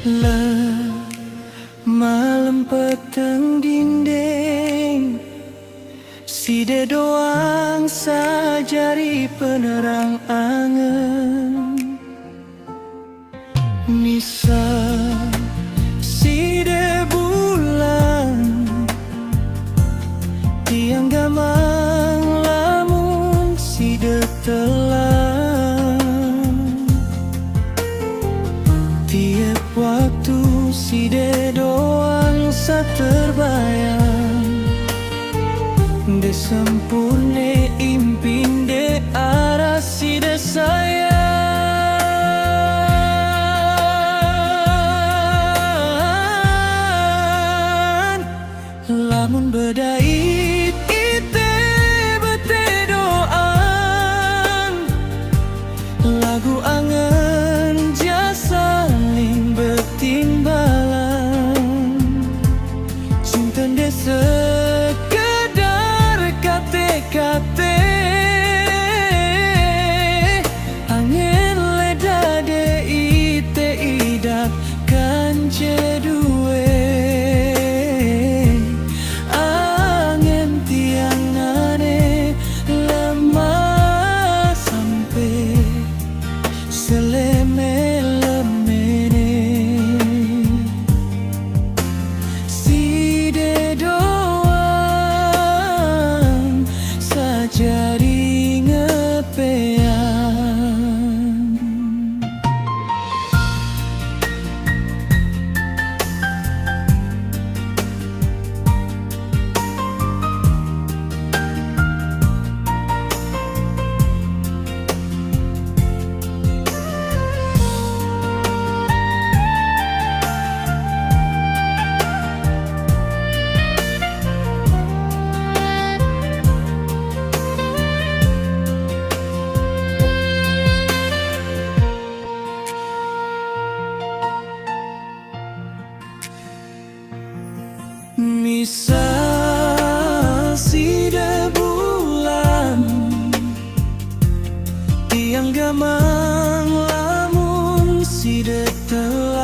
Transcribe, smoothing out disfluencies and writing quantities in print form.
Le malam peteng dinding, side doang sajari penerang angen. Nisa side bulan, tiang gamang lamun side telang. Tiap waktu side doang saterbayang, de sempurne impin de arah side sayang. Lamun bedait ite bete doang, lagu angen jasa ling betimbalan. Cinta de sekedar kate-kate, angin leda de ite idak kan jedue. Angin tiang nane lemah sampai seleme-lemene. Side doang sajadi ngepean. Misal side bulan, tiang gamang lamun side telah.